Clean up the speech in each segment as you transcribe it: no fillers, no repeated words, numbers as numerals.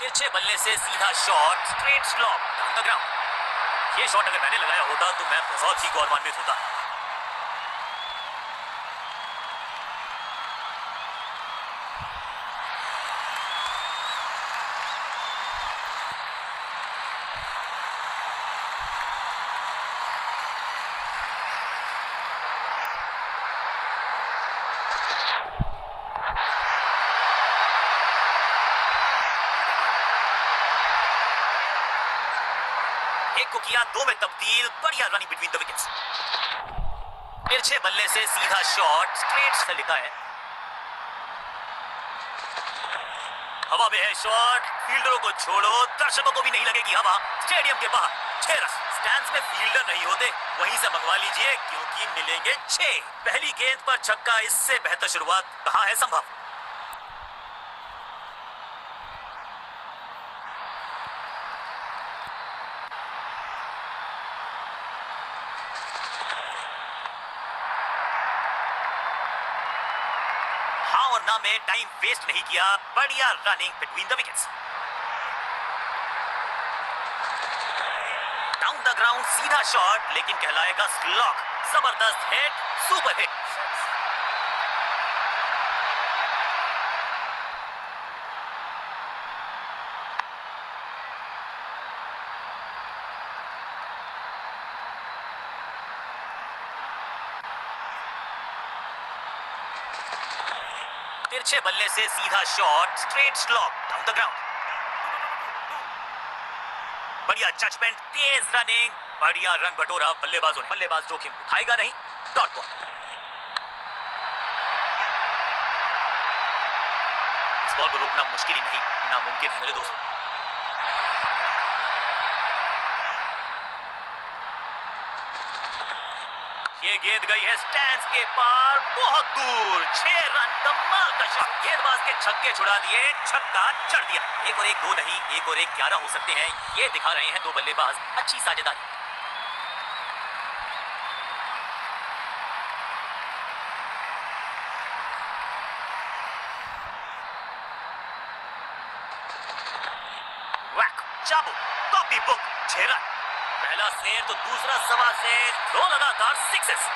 तिरछे बल्ले से सीधा shot, straight slope down the ground. ये शॉट अगर मैंने लगाया होता तो मैं बहुत ही गौरवान्वित होता। एक को किया दो में तब्दील, बढ़िया रनिंग बिटवीन द विकेट्स। तिरछे बल्ले से सीधा शॉट, स्ट्रेट से लिखा है। हवा में है शॉट, फील्डरों को छोड़ो, दर्शकों को भी नहीं लगेगी हवा। स्टेडियम के बाहर 6 रन। स्टैंड्स में फील्डर नहीं होते, वहीं से मंगवा लीजिए क्योंकि मिलेंगे 6। पहली गेंद पर छक्का, इससे बेहतर शुरुआत कहां है संभव। हाँ और ना में टाइम वेस्ट नहीं किया, बढ़िया running between the wickets. Down the ground सीधा शॉट, लेकिन कहलाएगा स्लॉग। जबरदस्त हिट, सुपर हिट। तिरछे बल्ले से सीधा shot, straight slope down the ground. बढ़िया जजमेंट, तेज रनिंग, बढ़िया रन बटोरा बल्लेबाजों ने। बल्लेबाज जोखिम उठाएगा नहीं, डॉट बॉल। इस बॉल को रोकना मुश्किल ही नहीं, नामुमकिन मेरे दोस्त। ये गेंद गई है स्टैंड्स के पार, बहुत दूर। 6 रन, कमाल का शॉट। गेंदबाज के छक्के छुड़ा दिए, छक्का जड़ दिया। 1 और 1 2 नहीं, 1 और 1 11 हो सकते हैं, ये दिखा रहे हैं दो बल्लेबाज। अच्छी साझेदारी। वैक, चाबुक, कॉपी बुक, 6 रन। पहला शेर तो दूसरा सवा शेर, 2 लगातार सिक्सेस।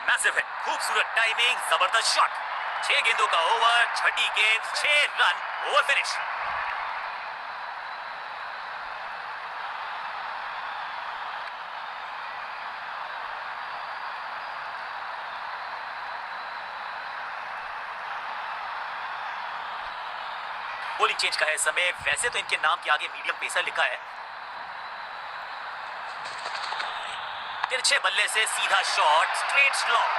मैसिव हिट, खूबसूरत टाइमिंग, जबरदस्त शॉट। 6 गेंदों का ओवर, छठी गेंद, 6 run, over finish. Bowling change का है समय। वैसे तो इनके नाम के आगे मीडियम पेसर लिखा है। तिरछे बल्ले से सीधा शॉट, स्ट्रेट स्लॉप।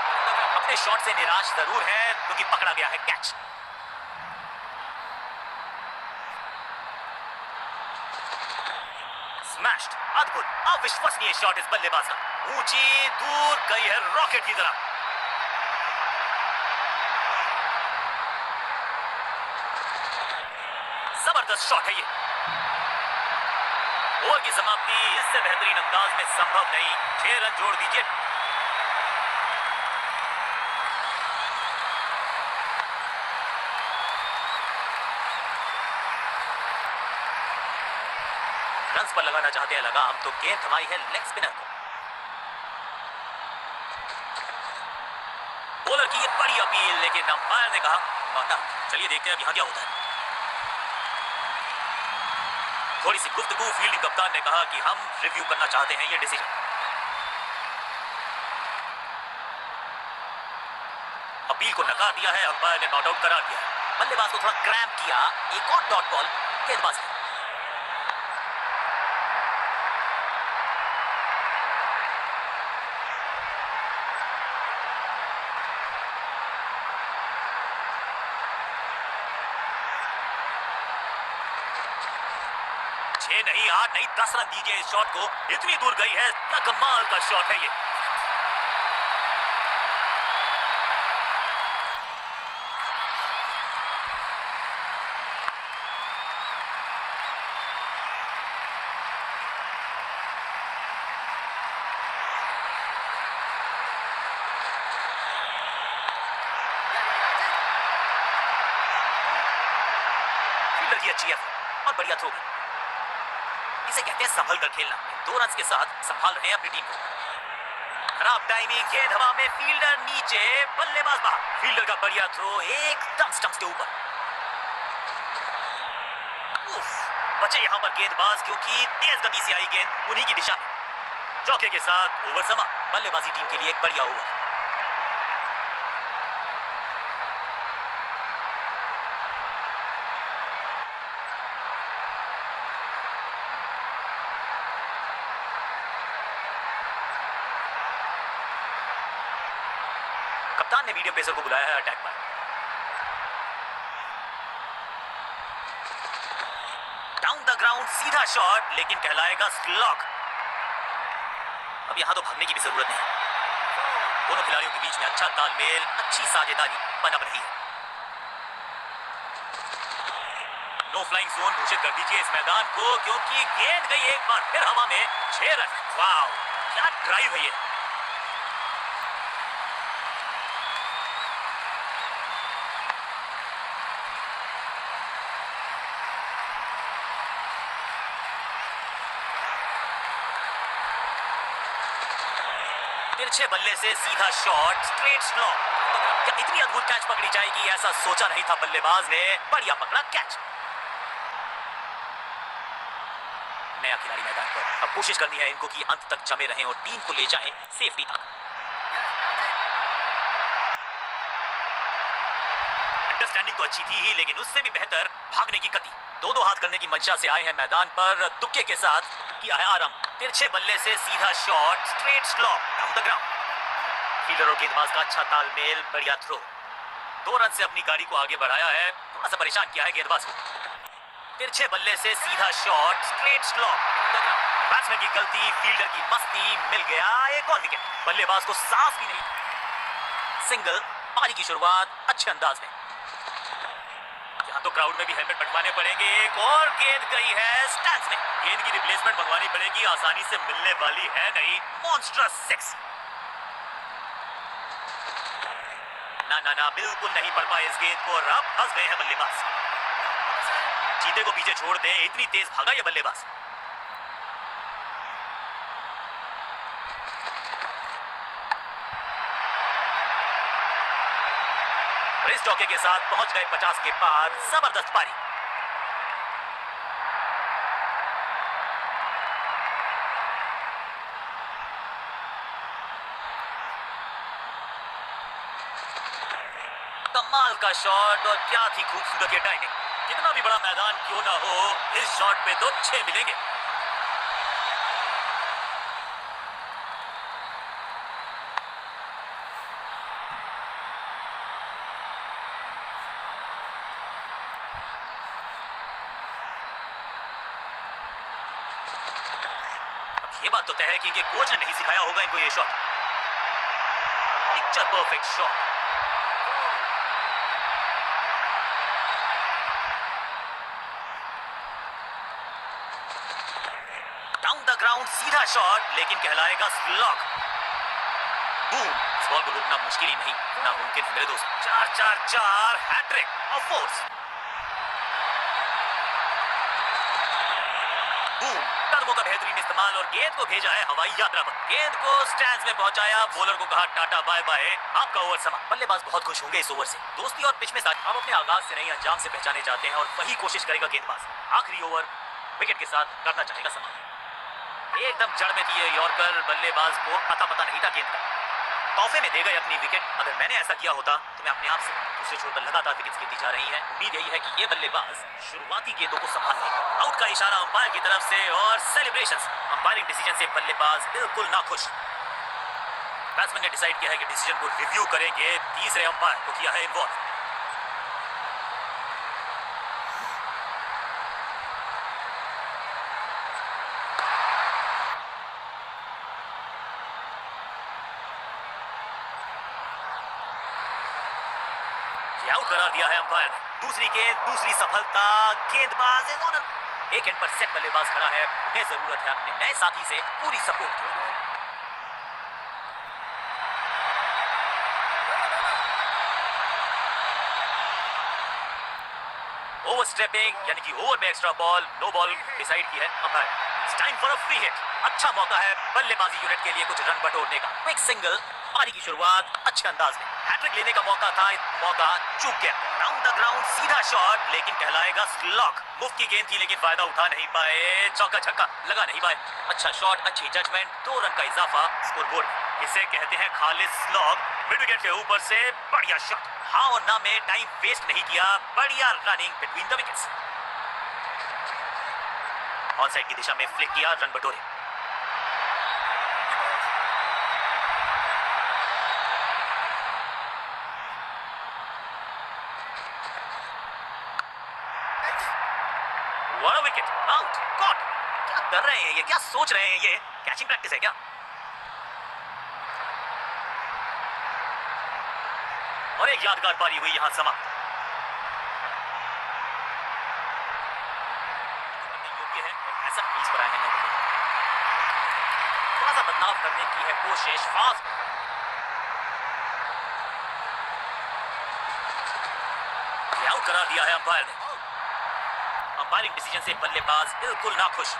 अपने शॉट से निराश जरूर है क्योंकि पकड़ा गया है कैच। स्मैश्ड, अद्भुत, अविश्वसनीय शॉट इस बल्लेबाज का। ऊंची, दूर गई है रॉकेट की तरह। जबरदस्त शॉट है ये। ओवर की समाप्ति इससे बेहतरीन अंदाज में संभव नहीं। 6 रन जोड़ दीजिए। रन्स पर लगाना चाहते हैं लगाम, तो गेंद थमाई है लेग स्पिनर को। बॉलर की ये बड़ी अपील, लेकिन अंपायर ने कहा नॉट आउट। चलिए देखते हैं अब यहां क्या होता है। थोड़ी सी गुफ्तगू, फील्डिंग कप्तान ने कहा कि हम रिव्यू करना चाहते हैं ये डिसीजन। अपील को नकार दिया है, अंपायर ने नॉट आउट करार दिया है। बल्लेबाज को थोड़ा क्रैम्प किया, एक और डॉट बॉल गेंदबाज है। नहीं 8 नहीं 10 रन दीजिए इस शॉट को। इतनी दूर गई है, क्या कमाल का शॉट है ये। अच्छी है और बढ़िया थ्रो। इसे कहते हैं संभल कर खेलना। 2 रन के साथ संभाल रहे हैं अपनी टीम को। खराब टाइमिंग, गेंद हवा में, फील्डर नीचे, बल्लेबाज बाहर। फील्डर का बढ़िया थ्रो एकदम स्टंप्स के ऊपर। बचे यहां पर गेंदबाज क्योंकि तेज गति से आई गेंद उन्हीं की दिशा में। चौके के साथ ओवर समा। बल्लेबाजी टीम के लिए एक बढ़िया ओवर। कप्तान ने मीडियम पेसर को बुलाया है अटैक पर। डाउन द ग्राउंड सीधा शॉट, लेकिन कहलाएगा स्लॉग। अब यहां तो भागने की भी जरूरत नहीं। दोनों खिलाड़ियों के बीच में अच्छा तालमेल, अच्छी साझेदारी बना रही है। नो फ्लाइंग जोन घोषित कर दीजिए इस मैदान को, क्योंकि गेंद गई एक बार फिर हवा में। 6 रन। वाह, क्या ड्राइव है ये। तिरछे बल्ले से सीधा शॉट, स्ट्रेट स्लॉग। क्या इतनी अद्भुत कैच पकड़ी जाएगी, ऐसा सोचा नहीं था बल्लेबाज ने। बढ़िया पकड़ा कैच। नया खिलाड़ी मैदान पर। अब कोशिश करनी है इनको कि अंत तक जमे रहें और टीम को ले जाएं सेफ्टी तक। अंडरस्टैंडिंग तो अच्छी थी ही, लेकिन उससे भी बेहतर भागने की गति। 2-2 हाथ करने की मंशा से आए हैं मैदान पर। तुक्के के साथ किया है आराम। तिरछे बल्ले से सीधा shot, straight slog, down the ground. Fielder और गेंदबाज का अच्छा तालमेल, बढ़िया थ्रो। 2 रन से अपनी गाड़ी को आगे बढ़ाया है। थोड़ा सा परेशान किया है गेंदबाज को। तिरछे बल्ले से सीधा शॉट, स्ट्रेट स्लॉग। बैट्समैन की गलती, फील्डर की मस्ती, मिल गया एक और विकेट। बल्लेबाज को सांस भी नहीं। सिंगल। पारी की शुरुआत अच्छे अंदाज में। यहाँ तो क्राउड में भी हेलमेट बंटवाने पड़ेंगे। एक और गेंद गई है स्टैंड्स में। गेंद की रिप्लेसमेंट मंगवानी पड़ेगी, आसानी से मिलने वाली है नहीं। मॉन्स्टरस 6। ना, बिल्कुल नहीं पड़ पाए इस गेंद को और अब फंस गए हैं बल्लेबाज। चीते को पीछे छोड़ दें, इतनी तेज भागा ये बल्लेबाज। इस चौके के साथ पहुंच गए 50 के पार। जबरदस्त पारी। कमाल का शॉट और क्या थी खूबसूरत ये टाइमिंग। कितना भी बड़ा मैदान क्यों ना हो, इस शॉट पे तो 6 मिलेंगे। ये बात तो तय है कि इनके कोच ने नहीं सिखाया होगा इनको ये shot. Picture perfect shot. Down the ground सीधा शॉट, लेकिन कहलाएगा स्लॉग। बूम। इस बॉल को रोकना मुश्किल ही नहीं, नामुमकिन है मेरे दोस्त। 4-4-4 हैट्रिक ऑफ फोर्स। बूम। कदमों का बेहतरीन इस्तेमाल और गेंद को भेजा है हवाई यात्रा पर। गेंद को स्टैंड्स में पहुंचाया। बॉलर को कहा टाटा बाय बाय, आपका ओवर समा। बल्लेबाज बहुत खुश होंगे इस ओवर से। दोस्ती और पिच में साथ। हम अपने आगाज से नहीं अंजाम से पहचाने जाते हैं और वही कोशिश करेगा गेंदबाज। आखिरी ओवर विकेट के साथ करना चाहेगा समा। एकदम जड़ में थी ये यॉर्कर। बल्लेबाज को पता नहीं था गेंद का। तोहफे में दे गए अपनी विकेट। अगर मैंने ऐसा किया होता तो मैं अपने आप से दूसरे छोड़ कर लगातार विकेट्स गिनती जा रही है। उम्मीद यही है कि ये बल्लेबाज शुरुआती गेंदों को संभाल लेगा। आउट का इशारा अंपायर की तरफ से और सेलिब्रेशंस। अंपायरिंग डिसीजन से बल्लेबाज बिल्कुल नाखुश। बैट्समैन ने डिसाइड किया है कि डिसीजन को रिव्यू करेंगे। तीसरे अंपायर को किया है इन्वॉल्व। आउट करार दिया है अंपायर ने। दूसरी गेंद, दूसरी सफलता। गेंदबाज एक एंड पर सेट बल्लेबाज खड़ा है। उन्हें जरूरत है अपने नए साथी से पूरी सपोर्ट की। ओवर ओवरस्टेपिंग यानी कि ओवर में extra ball, no ball decide की है umpire. It's time for a free hit. अच्छा मौका है बल्लेबाजी यूनिट के लिए कुछ रन बटोरने का। क्विक सिंगल, पारी की शुरुआत अच्छे अंदाज में। हैट्रिक लेने का मौका था, मौका चूक गया। राउंड द ग्राउंड सीधा शॉट, लेकिन कहलाएगा स्लॉग। मुफ्त की गेंद थी लेकिन फायदा उठा नहीं पाए, चौका छक्का लगा नहीं पाए। अच्छा शॉट, अच्छी जजमेंट, 2 रन का इजाफा स्कोरबोर्ड। इसे कहते हैं खालिद स्लॉग। मिड विकेट के ऊपर से बढ़िया शॉट। हाँ और ना में टाइम वेस्ट नहीं किया, बढ़िया running between the wickets. On side की दिशा में फ्लिक किया, रन बटोरे। What a wicket, out, got. क्या कर रहे हैं ये, क्या सोच रहे हैं ये? कैचिंग प्रैक्टिस है क्या? और एक यादगार पारी हुई यहां समाप्त। योग्य है और ऐसा क्रीज पर आए हैं, थोड़ा सा बदलाव करने की है कोशिश। फास्ट आउट करा दिया है अंपायर ने। अंपायरिंग डिसीजन से बल्लेबाज बिल्कुल नाखुश।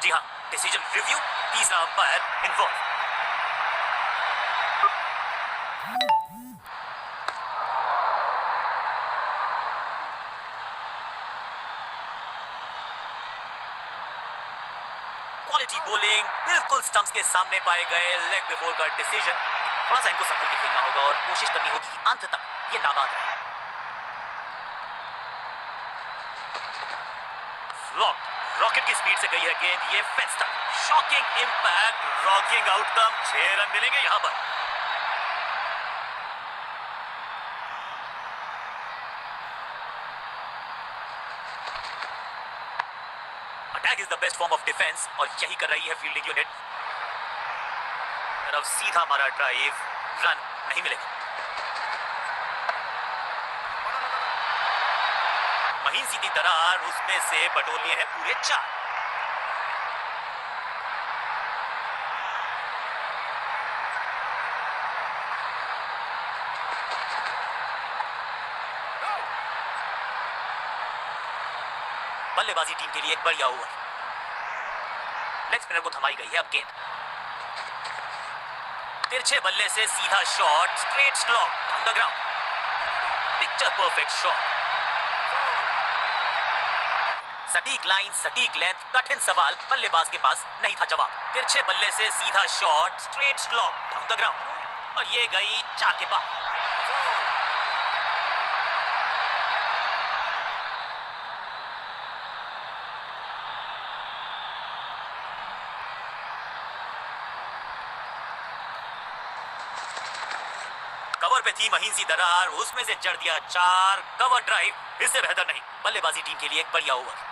जी हां, डिसीजन रिव्यू, तीसरा अंपायर इन्वॉल्व। क्वालिटी बॉलिंग, बिल्कुल स्टंप्स के सामने पाए गए। लेग बिफोर का डिसीजन। थोड़ा सा इनको संभल के खेलना होगा और कोशिश करनी होगी कि अंत तक ये नाबाद रहे। फ्लॉप, रॉकेट की स्पीड से गई है गेंद, ये फेंस तक। Shocking impact, rocking outcome. 6 run मिलेंगे यहां पर। Attack is the best form of defence और यही कर रही है फील्डिंग यूनिट। तरफ सीधा मारा ड्राइव, रन नहीं मिलेगा। महीन सी दरार, उसमें से बटोर लिए हैं पूरे 4। बल्लेबाजी टीम के लिए एक बढ़िया ओवर। लेग स्पिनर को थमाई गई है अब गेंद। तिरछे बल्ले से सीधा shot, straight slog on the ground. Picture perfect shot. सटीक लाइन, सटीक लेंथ, कठिन सवाल बल्लेबाज के पास नहीं था जवाब। तिरछे बल्ले से सीधा shot, straight slog on the ground और ये गई 4 के बाद। कवर पे थी महीन सी दरार, उसमें से जड़ दिया 4। कवर ड्राइव, इससे बेहतर नहीं। बल्लेबाजी टीम के लिए एक बढ़िया ओवर।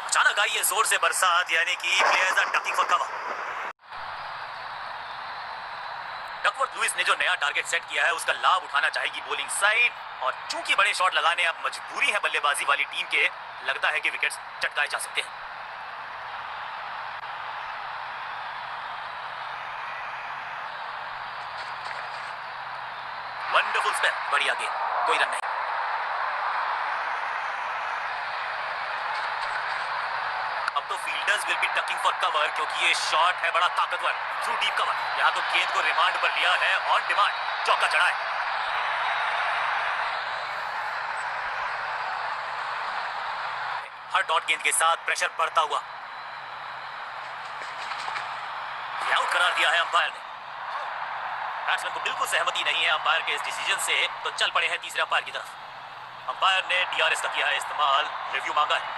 अचानक आई है जोर से बरसात, यानी कि players are ducking for cover. Duckworth Lewis ने जो नया टारगेट सेट किया है उसका लाभ उठाना चाहेगी बॉलिंग साइड, और चूंकि बड़े शॉट लगाने अब मजबूरी है बल्लेबाजी वाली टीम के, लगता है कि विकेट्स चटकाए जा सकते हैं। वंडरफुल स्पेल, बढ़िया गेंद, कोई रन नहीं। अब तो fielders will be talking for cover, क्योंकि ये शॉट है बड़ा ताकतवर थ्रू डीप कवर। यहां तो गेंद को रिमांड पर लिया है, ऑन डिमांड चौका चढ़ा है। हर डॉट गेंद के साथ प्रेशर बढ़ता हुआ। आउट करार दिया है अंपायर ने। बैट्समैन को बिल्कुल सहमति नहीं है अंपायर के इस डिसीजन से, तो चल पड़े हैं तीसरे अंपायर की तरफ। अंपायर ने डीआरएस का किया है इस्तेमाल, रिव्यू मांगा है।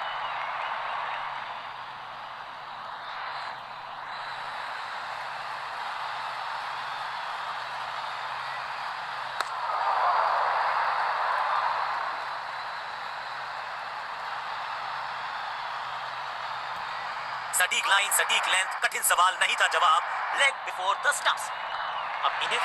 सटीक लाइन, सटीक लेंथ, कठिन सवाल नहीं था जवाब। Leg before the stumps. अब इन्हें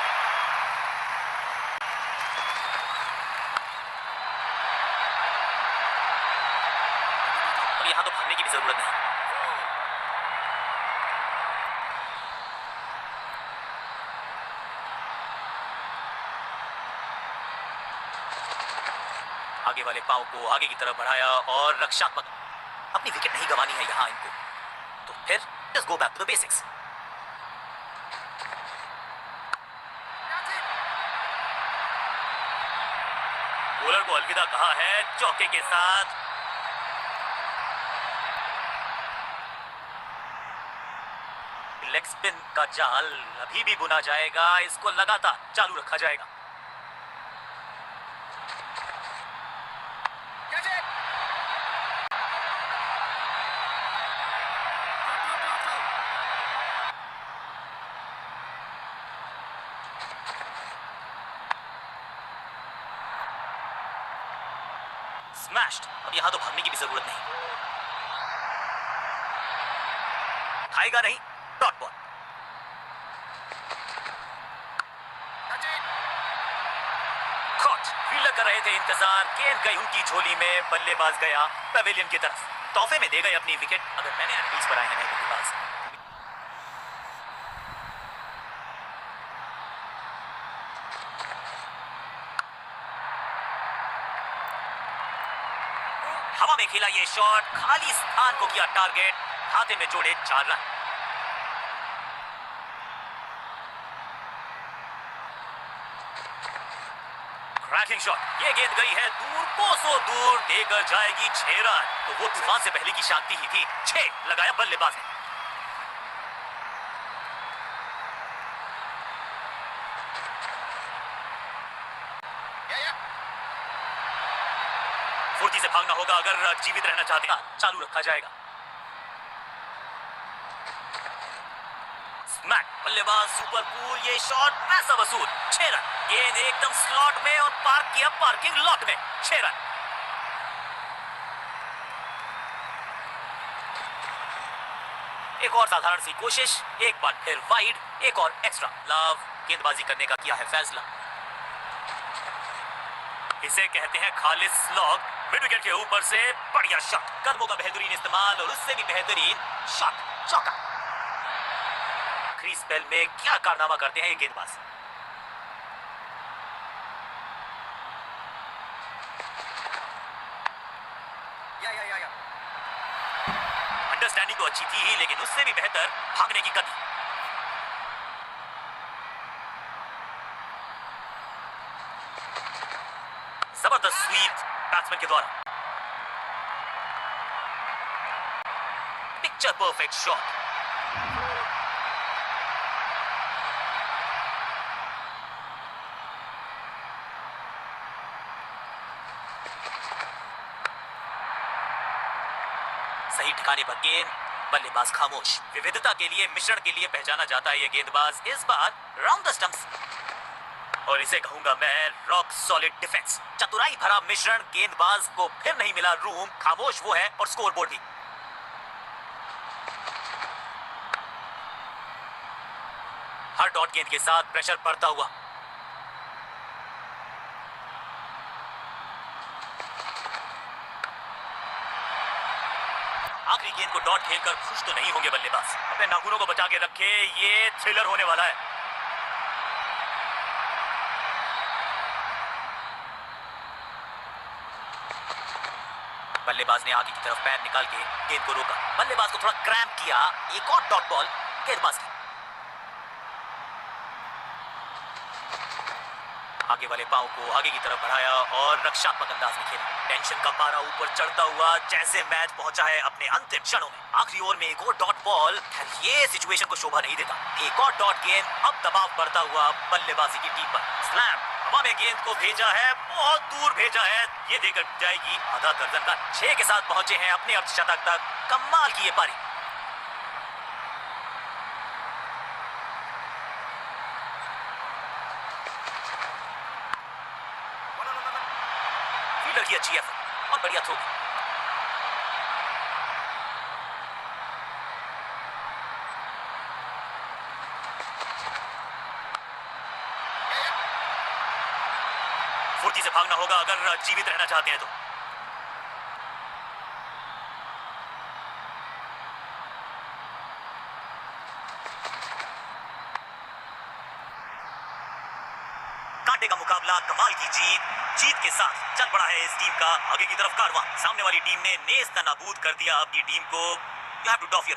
आगे वाले पांव को आगे की तरफ बढ़ाया और रक्षात्मक, अपनी विकेट नहीं गंवानी है यहां इनको, तो फिर just go back to the basics. Bowler को अलविदा कहा है चौके के साथ। लेग स्पिन का जाल अभी भी बुना जाएगा, इसको लगातार चालू रखा जाएगा। स्मैश्ड। अब यहां तो भागने की भी जरूरत नहीं, खाएगा नहीं, डॉट बॉल। कॉट। फील्डर कर रहे थे इंतजार, गेंद गई उनकी झोली में, बल्लेबाज गया पवेलियन की तरफ, तोहफे में दे गए अपनी विकेट। अगर मैंने एंट्रीज पर आए हैं नए बल्लेबाज, हवा में खेला ये शॉट, खाली स्थान को किया टारगेट, खाते में जोड़े 4 रन। क्रैकिंग शॉट, ये गेंद गई है दूर, कोसों दूर, देकर जाएगी 6 रन। तो वो तूफान से पहले की शांति ही थी। 6 लगाया बल्लेबाज ने। फुर्ती से भागना होगा अगर जीवित रहना चाहते हैं, चालू रखा जाएगा। स्मैक, बल्लेबाज सुपर कूल, ये शॉट पैसा वसूल, 6 रन। गेंद एकदम स्लॉट में और पार्क किया पार्किंग लॉट में, 6 रन। एक और साधारण सी कोशिश, एक बार फिर वाइड, एक और एक्स्ट्रा। लव गेंदबाजी करने का किया है फैसला। इसे कहते हैं खालिस स्लॉग। मिड विकेट के ऊपर से बढ़िया शॉट, कदमों का बेहतरीन इस्तेमाल और उससे भी बेहतरीन शॉट, चौका। क्रीज स्पेल में क्या कारनामा करते हैं ये गेंदबाज। अंडरस्टैंडिंग तो अच्छी थी ही, लेकिन उससे भी बेहतर भागने की गति। जबरदस्त स्वीप बैट्समैन के द्वारा। Picture perfect shot. सही ठिकाने पर गेंद, बल्लेबाज खामोश। विविधता के लिए, मिश्रण के लिए पहचाना जाता है ये गेंदबाज। इस बार राउंड द स्टंप्स, और इसे कहूंगा मैं रॉक सॉलिड डिफेंस। चतुराई भरा मिश्रण, गेंदबाज को फिर नहीं मिला रूम, खामोश वो है और स्कोर बोर्ड भी। हर डॉट गेंद के साथ प्रेशर बढ़ता हुआ। आखिरी गेंद को डॉट खेलकर खुश तो नहीं होंगे बल्लेबाज। अपने नाखूनों को बचा के रखे, ये थ्रिलर होने वाला है। बल्लेबाज ने आगे की तरफ पैर निकाल के गेंद को रोका, बल्लेबाज को थोड़ा क्रैम्प किया। एक और डॉट बॉल गेंदबाज की। आगे वाले पांव को आगे की तरफ बढ़ाया और रक्षात्मक अंदाज में खेला। टेंशन का पारा ऊपर चढ़ता हुआ, जैसे मैच पहुंचा है अपने अंतिम क्षणों में। आखिरी ओवर में एक और डॉट बॉल, ये सिचुएशन को शोभा नहीं देता। एक और डॉट गेंद, अब दबाव बढ़ता हुआ बल्लेबाजी की टीम पर। स्लैम, हवा में गेंद को भेजा है, बहुत दूर भेजा है, ये देकर जाएगी आधा दर्जन का। 6 के साथ पहुंचे हैं अपने अर्धशतक तक। कमाल की ये पारी। फील्डर की अच्छी एफर्ट और बढ़िया थ्रो। फुर्ती से भागना होगा अगर जीवित रहना चाहते हैं तो। कांटे का मुकाबला, कमाल की जीत के साथ चल पड़ा है इस टीम का आगे की तरफ कारवां। सामने वाली टीम ने नेस्त नाबूद कर दिया अपनी टीम को। You have to doff your